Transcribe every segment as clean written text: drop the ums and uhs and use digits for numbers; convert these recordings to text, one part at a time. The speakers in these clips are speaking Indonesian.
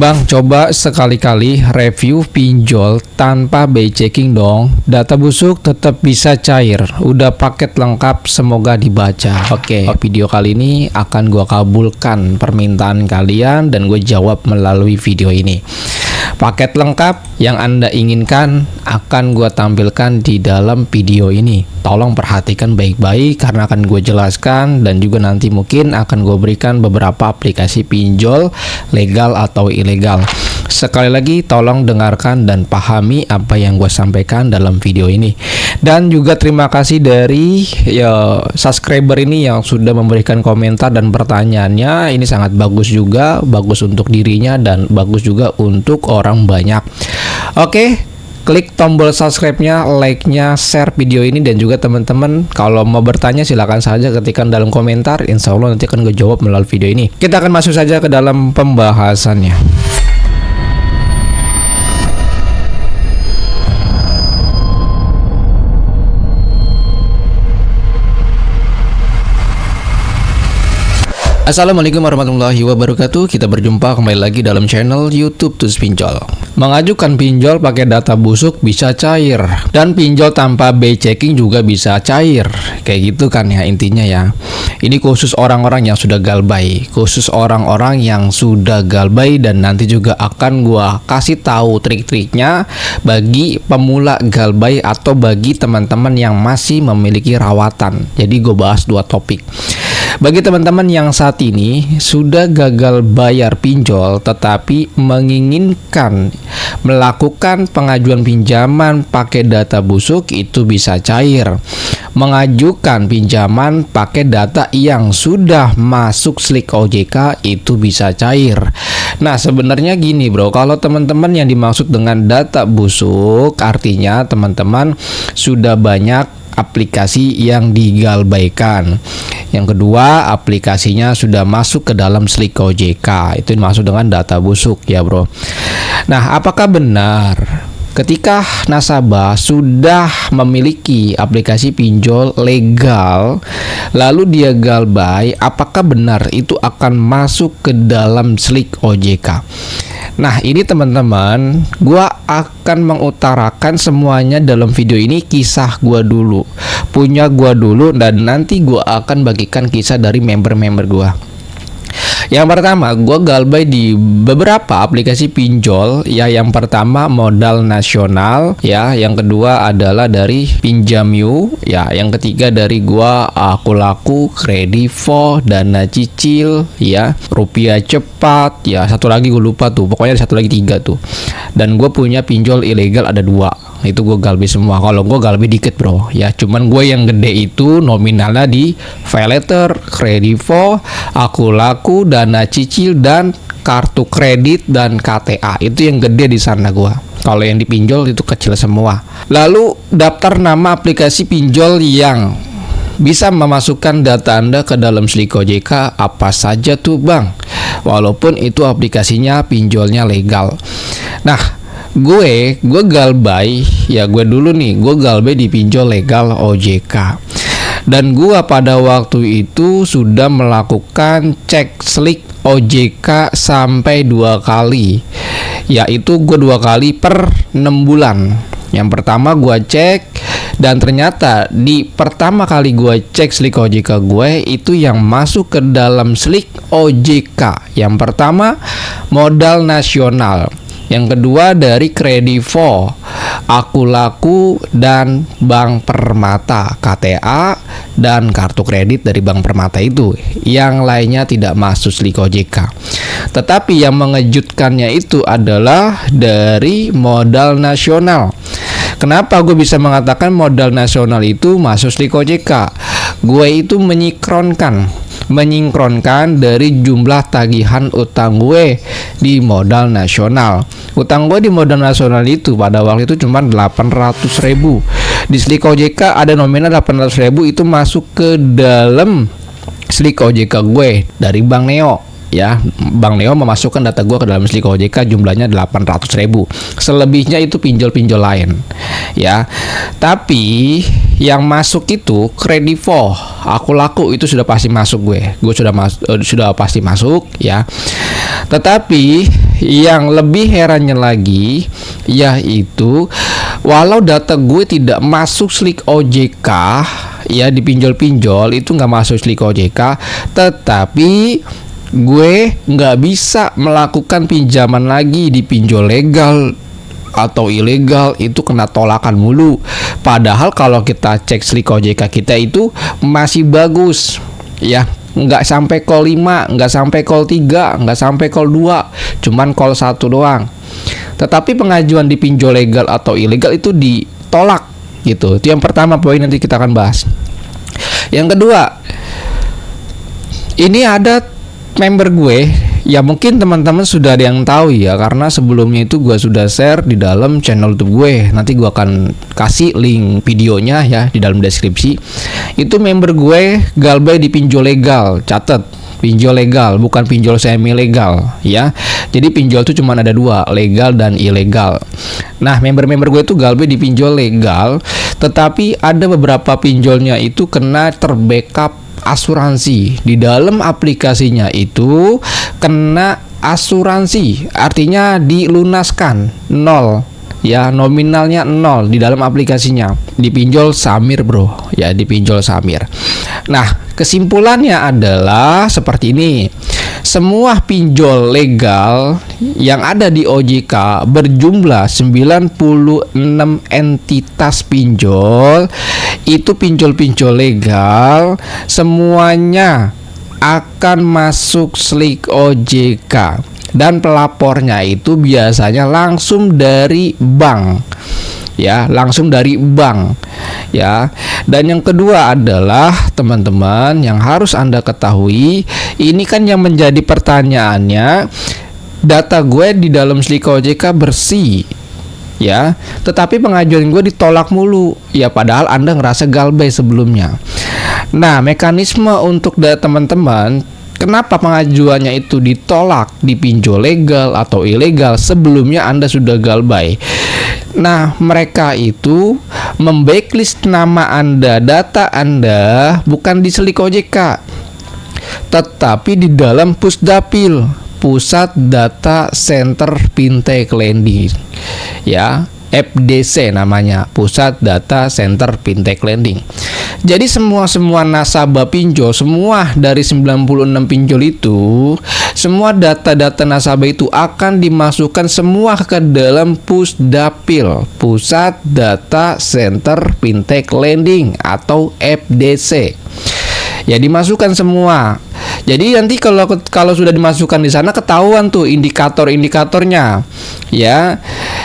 Bang, coba sekali-kali review pinjol tanpa BI checking dong. Data busuk tetap bisa cair. Udah paket lengkap, semoga dibaca. Oke, video kali ini akan gua kabulkan permintaan kalian dan gue jawab melalui video ini. Paket lengkap yang Anda inginkan akan gue tampilkan di dalam video ini. Tolong perhatikan baik-baik karena akan gue jelaskan dan juga nanti mungkin akan gue berikan beberapa aplikasi pinjol legal atau ilegal. Sekali lagi tolong dengarkan dan pahami apa yang gue sampaikan dalam video ini. Dan juga terima kasih dari subscriber ini yang sudah memberikan komentar dan pertanyaannya. Ini sangat bagus juga, bagus untuk dirinya dan bagus juga untuk orang banyak. Oke, klik tombol subscribe-nya, like-nya, share video ini, dan juga teman-teman kalau mau bertanya silakan saja ketikkan dalam komentar. Insya Allah nanti akan gue jawab melalui video ini. Kita akan masuk saja ke dalam pembahasannya. Assalamualaikum warahmatullahi wabarakatuh. Kita berjumpa kembali lagi dalam channel YouTube Tools Pinjol. Mengajukan pinjol pakai data busuk bisa cair, dan pinjol tanpa BI checking juga bisa cair. Kayak gitu kan ya intinya ya. Ini khusus orang-orang yang sudah galbay, khusus orang-orang yang sudah galbay, dan nanti juga akan gua kasih tahu trik-triknya bagi pemula galbay atau bagi teman-teman yang masih memiliki rawatan. Jadi gue bahas dua topik. Bagi teman-teman yang saat ini sudah gagal bayar pinjol tetapi menginginkan melakukan pengajuan pinjaman pakai data busuk, itu bisa cair. Mengajukan pinjaman pakai data yang sudah masuk slik OJK itu bisa cair. Nah, sebenarnya gini bro, kalau teman-teman yang dimaksud dengan data busuk artinya teman-teman sudah banyak aplikasi yang digalbaikan. Yang kedua, aplikasinya sudah masuk ke dalam slik OJK. Itu dimaksud dengan data busuk ya bro. Nah, apakah benar ketika nasabah sudah memiliki aplikasi pinjol legal lalu dia galbay, apakah benar itu akan masuk ke dalam slik OJK? Nah, ini teman-teman, gua akan mengutarakan semuanya dalam video ini. Kisah gua dulu, punya gua dulu, dan nanti gua akan bagikan kisah dari member-member gua. Yang pertama, gue galbay di beberapa aplikasi pinjol ya. Yang pertama Modal Nasional ya, yang kedua adalah dari Pinjamyu ya, yang ketiga dari Aku Laku, Kredivo, Dana Cicil ya, Rupiah Cepat ya, satu lagi gue lupa tuh, pokoknya ada satu lagi 3 tuh. Dan gue punya pinjol ilegal ada 2. Itu gue galbay semua. Kalau gue galbay dikit bro ya, cuman gue yang gede itu nominalnya di Paylater, Kredivo, Aku Laku, Dana Cicil, dan kartu kredit dan KTA. Itu yang gede di sana gue. Kalau yang dipinjol itu kecil semua. Lalu daftar nama aplikasi pinjol yang bisa memasukkan data Anda ke dalam slik OJK apa saja tuh bang, walaupun itu aplikasinya pinjolnya legal. Nah, gue galbay ya, gue dulu nih, gue galbay di pinjol legal OJK. Dan gue pada waktu itu sudah melakukan cek slik OJK sampai 2 kali. Yaitu gue 2 kali per 6 bulan. Yang pertama gue cek, dan ternyata di pertama kali gue cek slik OJK gue itu yang masuk ke dalam slik OJK. Yang pertama Modal Nasional, yang kedua dari Kredivo, Aku Laku, dan Bank Permata, KTA, dan kartu kredit dari Bank Permata itu. Yang lainnya tidak masuk slik OJK. Tetapi yang mengejutkannya itu adalah dari Modal Nasional. Kenapa gue bisa mengatakan Modal Nasional itu masuk slik OJK? Gue itu menyingkronkan dari jumlah tagihan utang gue di Modal Nasional. Utang gue di Modal Nasional itu pada waktu itu cuma 800.000. Di slik OJK ada nominal 800.000, itu masuk ke dalam slik OJK gue dari Bank Neo ya. Bank Neo memasukkan data gue ke dalam slik OJK, jumlahnya 800.000. Selebihnya itu pinjol-pinjol lain. ya. Tapi yang masuk itu Kredivo, Aku Laku itu sudah pasti masuk gue sudah pasti masuk ya. Tetapi yang lebih herannya lagi yaitu walau data gue tidak masuk Slick OJK ya, di pinjol-pinjol itu nggak masuk Slick OJK, tetapi gue nggak bisa melakukan pinjaman lagi di pinjol legal atau ilegal, itu kena tolakan mulu. Padahal kalau kita cek Slick OJK kita itu masih bagus ya, nggak sampai call 5, nggak sampai call 3, nggak sampai call 2, cuman call 1 doang. Tetapi pengajuan di pinjol legal atau ilegal itu ditolak gitu. Itu yang pertama poin, nanti kita akan bahas. Yang kedua, ini ada member gue ya, mungkin teman-teman sudah ada yang tahu ya, karena sebelumnya itu gue sudah share di dalam channel YouTube gue. Nanti gue akan kasih link videonya ya di dalam deskripsi. Itu member gue galbay di pinjol legal. Catat, pinjol legal, bukan pinjol semi legal ya. Jadi pinjol itu cuma ada dua, legal dan ilegal. Nah, member-member gue itu galbay di pinjol legal, tetapi ada beberapa pinjolnya itu kena terbackup asuransi. Di dalam aplikasinya itu kena asuransi, artinya dilunaskan nol ya, nominalnya nol di dalam aplikasinya, di pinjol Samir bro ya, di pinjol Samir. Nah, kesimpulannya adalah seperti ini: semua pinjol legal yang ada di OJK berjumlah 96 entitas pinjol, itu pinjol-pinjol legal semuanya akan masuk Slick OJK, dan pelapornya itu biasanya langsung dari bank ya, langsung dari bank ya. Dan yang kedua adalah teman-teman yang harus Anda ketahui, ini kan yang menjadi pertanyaannya, data gue di dalam Slick OJK bersih ya, tetapi pengajuan gue ditolak mulu ya, padahal Anda ngerasa galbay sebelumnya. Nah, mekanisme untuk teman-teman kenapa pengajuannya itu ditolak di pinjol legal atau ilegal sebelumnya Anda sudah galbay. Nah, mereka itu memblacklist nama Anda, data Anda bukan di Slick OJK, tetapi di dalam Pusdapil, Pusat Data Center Fintech Lending ya, FDC namanya, Pusat Data Center Fintech Lending. Jadi semua nasabah pinjol, semua dari 96 pinjol itu, semua data-data nasabah itu akan dimasukkan semua ke dalam Pusdapil, Pusat Data Center Fintech Lending atau FDC. Ya, dimasukkan semua. Jadi nanti kalau sudah dimasukkan di sana ketahuan tuh indikator-indikatornya. Ya.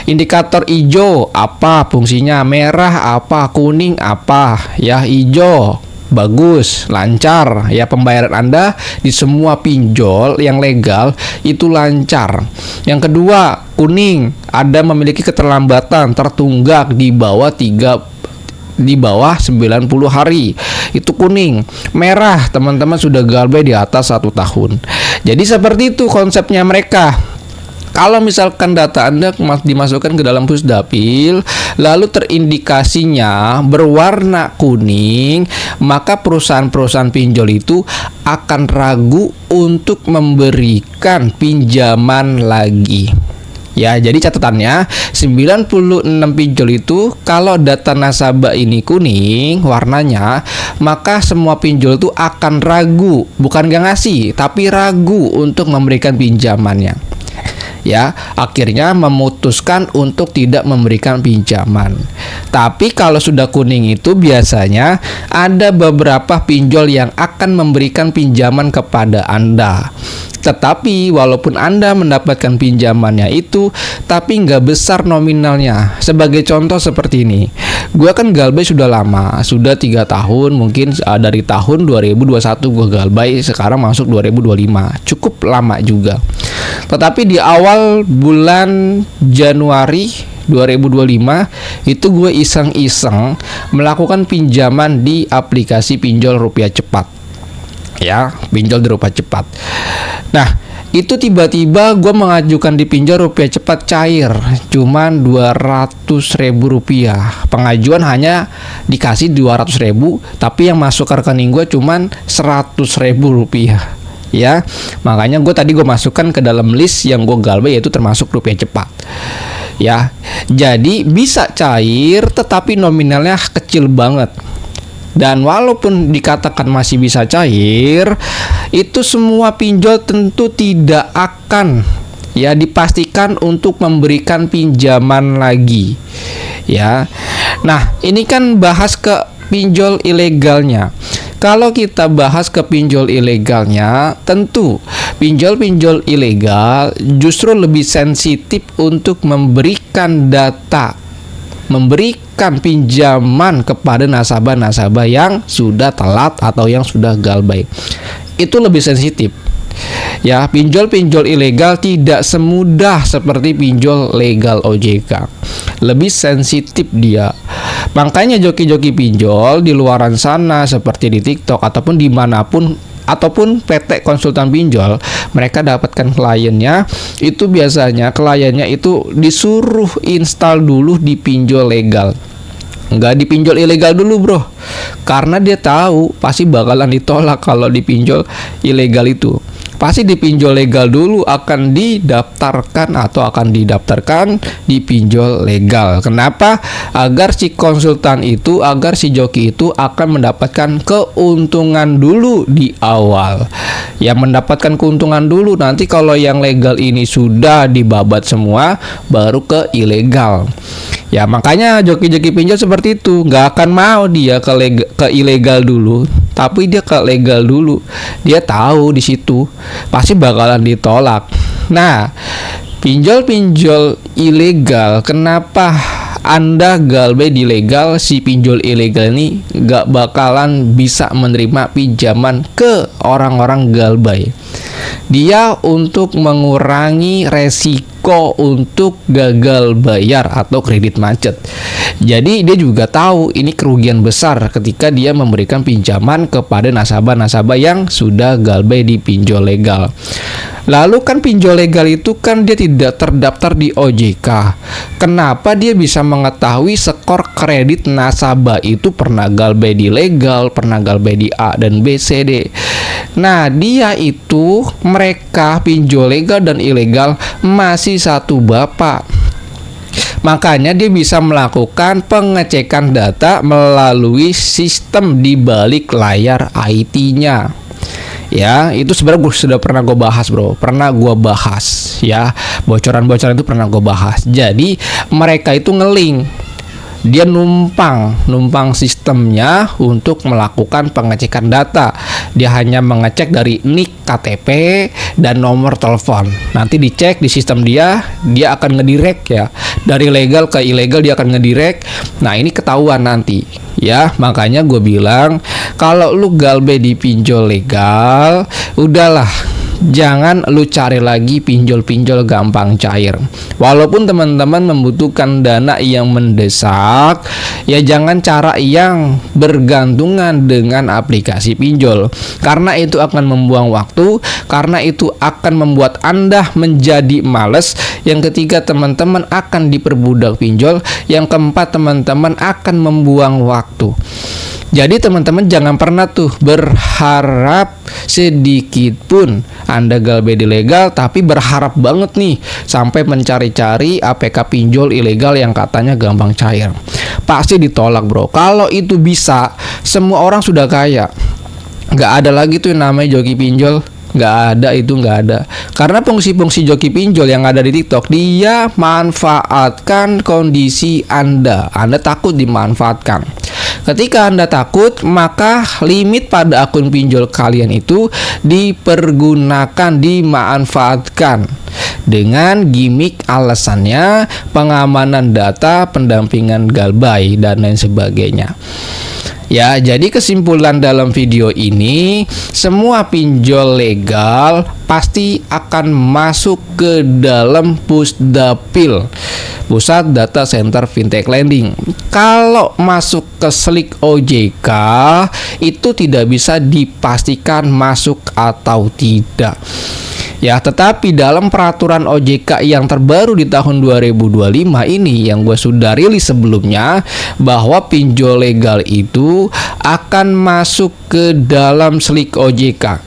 Indikator hijau apa fungsinya, merah apa, kuning apa. Ya, hijau bagus, lancar ya, pembayaran Anda di semua pinjol yang legal itu lancar. Yang kedua, kuning, Anda memiliki keterlambatan tertunggak di bawah 90 hari, itu kuning. Merah, teman-teman sudah galbay di atas 1 tahun. Jadi seperti itu konsepnya mereka. Kalau misalkan data Anda dimasukkan ke dalam Pusdapil, lalu terindikasinya berwarna kuning, maka perusahaan-perusahaan pinjol itu akan ragu untuk memberikan pinjaman lagi. Ya, jadi catatannya 96 pinjol itu kalau data nasabah ini kuning warnanya, maka semua pinjol itu akan ragu, bukan gak ngasih, tapi ragu untuk memberikan pinjamannya. Ya, akhirnya memutuskan untuk tidak memberikan pinjaman. Tapi kalau sudah kuning itu biasanya ada beberapa pinjol yang akan memberikan pinjaman kepada Anda. Tetapi walaupun Anda mendapatkan pinjamannya itu, tapi nggak besar nominalnya. Sebagai contoh seperti ini, gue kan galbay sudah lama, sudah 3 tahun, mungkin dari tahun 2021 gue galbay, sekarang masuk 2025, cukup lama juga. Tetapi di awal bulan Januari 2025 itu gue iseng-iseng melakukan pinjaman di aplikasi pinjol rupiah cepat. ya, pinjol di rupiah cepat. Nah, itu tiba-tiba gue mengajukan di pinjol rupiah cepat cair cuman 200.000 rupiah. Pengajuan hanya dikasih 200.000, tapi yang masuk ke rekening gue cuman 100.000 rupiah. Ya, makanya gue masukkan ke dalam list yang gue galbay, yaitu termasuk rupiah cepat. Ya, jadi bisa cair tetapi nominalnya kecil banget. Dan walaupun dikatakan masih bisa cair, itu semua pinjol tentu tidak akan dipastikan untuk memberikan pinjaman lagi. Ya. Nah, ini kan bahas ke pinjol ilegalnya. Kalau kita bahas ke pinjol ilegalnya, tentu pinjol-pinjol ilegal justru lebih sensitif untuk memberikan data, memberikan pinjaman kepada nasabah-nasabah yang sudah telat atau yang sudah galbay. Itu lebih sensitif. Ya, pinjol-pinjol ilegal tidak semudah seperti pinjol legal OJK. Lebih sensitif dia. Makanya joki-joki pinjol di luaran sana seperti di TikTok ataupun dimanapun, ataupun PT konsultan pinjol, mereka dapatkan kliennya, itu biasanya kliennya itu disuruh install dulu di pinjol legal, nggak di pinjol ilegal dulu bro, karena dia tahu pasti bakalan ditolak kalau di pinjol ilegal itu. Pasti di pinjol legal dulu akan didaftarkan atau akan didaftarkan di pinjol legal. Kenapa? Agar si konsultan itu, agar si joki itu akan mendapatkan keuntungan dulu di awal. Ya, mendapatkan keuntungan dulu. Nanti kalau yang legal ini sudah dibabat semua, baru ke ilegal. Ya, makanya joki-joki pinjol seperti itu, nggak akan mau dia ke ilegal dulu, tapi dia ke legal dulu. Dia tahu di situ pasti bakalan ditolak. Nah, pinjol-pinjol ilegal, kenapa Anda galbay di legal, si pinjol ilegal ini nggak bakalan bisa menerima pinjaman ke orang-orang galbay? Dia untuk mengurangi resiko untuk gagal bayar atau kredit macet. Jadi dia juga tahu ini kerugian besar ketika dia memberikan pinjaman kepada nasabah-nasabah yang sudah galbay di pinjol legal. Lalu kan pinjol legal itu kan dia tidak terdaftar di OJK. Kenapa dia bisa mengetahui skor kredit nasabah itu pernah galbay di legal, pernah galbay di A dan B, C, D? Nah, dia itu, mereka pinjol legal dan ilegal masih satu bapak. Makanya dia bisa melakukan pengecekan data melalui sistem di balik layar IT-nya. Ya, itu sebenarnya sudah pernah gue bahas bro, pernah gue bahas ya, bocoran-bocoran itu pernah gue bahas. Jadi mereka itu nge-link, dia numpang sistemnya untuk melakukan pengecekan data. Dia hanya mengecek dari NIK KTP dan nomor telepon. Nanti dicek di sistem dia akan ngedirect ya, dari legal ke ilegal dia akan ngedirect. Nah, ini ketahuan nanti ya. Makanya gue bilang, kalau lu galbay di pinjol legal, udahlah, jangan lu cari lagi pinjol-pinjol gampang cair. Walaupun teman-teman membutuhkan dana yang mendesak, ya jangan cara yang bergantungan dengan aplikasi pinjol, karena itu akan membuang waktu, karena itu akan membuat Anda menjadi males. Yang ketiga, teman-teman akan diperbudak pinjol. Yang keempat, teman-teman akan membuang waktu. Jadi teman-teman jangan pernah tuh berharap sedikit pun Anda galbay di legal, tapi berharap banget nih sampai mencari-cari APK pinjol ilegal yang katanya gampang cair. Pasti ditolak bro. Kalau itu bisa, semua orang sudah kaya. Nggak ada lagi tuh yang namanya joki pinjol. Nggak ada, itu nggak ada. Karena fungsi-fungsi joki pinjol yang ada di TikTok, dia manfaatkan kondisi Anda. Anda takut dimanfaatkan. Ketika Anda takut, maka limit pada akun pinjol kalian itu dipergunakan, dimanfaatkan dengan gimmick alasannya pengamanan data, pendampingan galbay, dan lain sebagainya. Ya, jadi kesimpulan dalam video ini, semua pinjol legal pasti akan masuk ke dalam pusdapil. Pusat Data Center Fintech Lending. Kalau masuk ke Slick OJK itu tidak bisa dipastikan masuk atau tidak. Ya, tetapi dalam peraturan OJK yang terbaru di tahun 2025 ini yang gue sudah rilis sebelumnya, bahwa pinjol legal itu akan masuk ke dalam Slick OJK.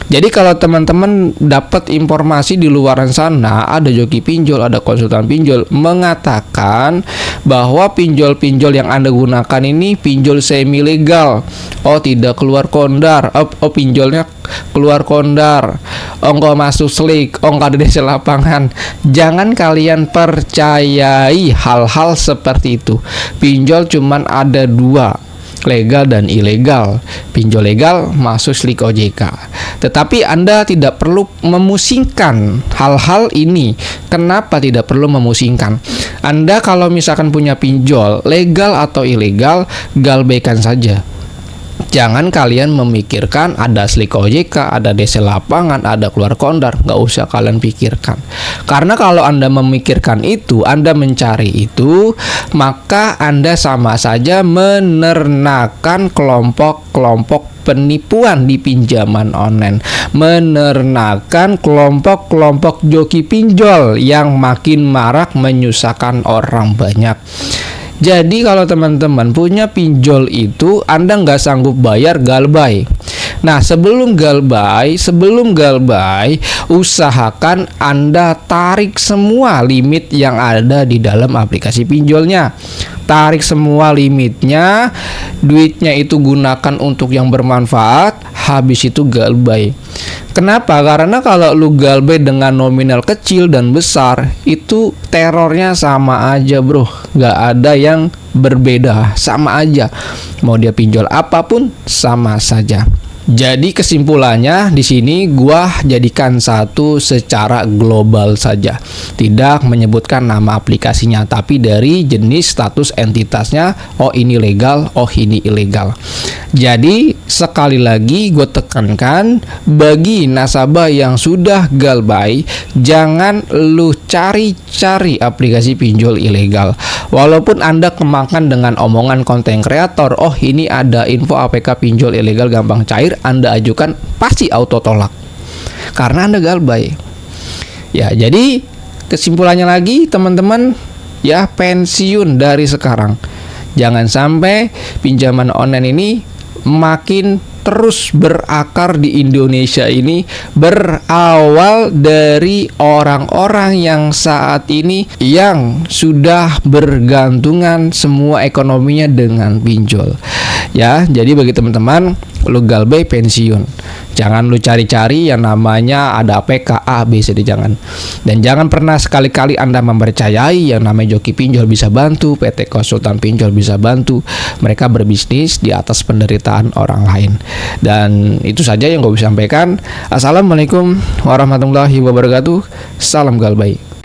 Jadi kalau teman-teman dapat informasi di luaran sana, ada joki pinjol, ada konsultan pinjol mengatakan bahwa pinjol-pinjol yang Anda gunakan ini pinjol semi legal. Oh, tidak keluar kondar. Oh, pinjolnya keluar kondar. Oh, nggak masuk Slick. Oh, nggak ada DC lapangan. Jangan kalian percayai hal-hal seperti itu. Pinjol cuman ada dua, legal dan ilegal. Pinjol legal masuk Slick OJK. Tetapi Anda tidak perlu memusingkan hal-hal ini. Kenapa tidak perlu memusingkan? Anda kalau misalkan punya pinjol legal atau ilegal, galbaikan saja. Jangan kalian memikirkan ada Slick OJK, ada DC lapangan, ada keluar kondar. Nggak usah kalian pikirkan. Karena kalau Anda memikirkan itu, Anda mencari itu, maka Anda sama saja menernakan kelompok-kelompok penipuan di pinjaman online, menernakan kelompok-kelompok joki pinjol yang makin marak menyusahkan orang banyak. Jadi kalau teman-teman punya pinjol itu, Anda nggak sanggup bayar, galbay. Nah, sebelum galbay, usahakan Anda tarik semua limit yang ada di dalam aplikasi pinjolnya. Tarik semua limitnya, duitnya itu gunakan untuk yang bermanfaat, habis itu galbay. Kenapa? Karena kalau lu galbay dengan nominal kecil dan besar, itu terornya sama aja, bro. Nggak ada yang berbeda, sama aja. Mau dia pinjol apapun, sama saja. Jadi kesimpulannya di sini gua jadikan satu secara global saja. Tidak menyebutkan nama aplikasinya, tapi dari jenis status entitasnya. Oh, ini legal, oh ini ilegal. Jadi sekali lagi gue tekankan, bagi nasabah yang sudah galbay, jangan lu cari-cari aplikasi pinjol ilegal. Walaupun Anda kemakan dengan omongan konten kreator, oh ini ada info APK pinjol ilegal gampang cair, Anda ajukan, pasti auto tolak karena Anda galbay. Ya, jadi kesimpulannya lagi teman-teman, ya pensiun dari sekarang. Jangan sampai pinjaman online ini makin terus berakar di Indonesia ini, berawal dari orang-orang yang saat ini yang sudah bergantungan semua ekonominya dengan pinjol. Ya, jadi bagi teman-teman, lu galbay pensiun. Jangan lu cari-cari yang namanya ada APK A, B, C, D, jangan. Dan jangan pernah sekali-kali Anda mempercayai yang namanya joki pinjol bisa bantu, PT konsultan pinjol bisa bantu. Mereka berbisnis di atas penderitaan orang lain. Dan itu saja yang gue bisa sampaikan. Assalamualaikum warahmatullahi wabarakatuh. Salam galbay.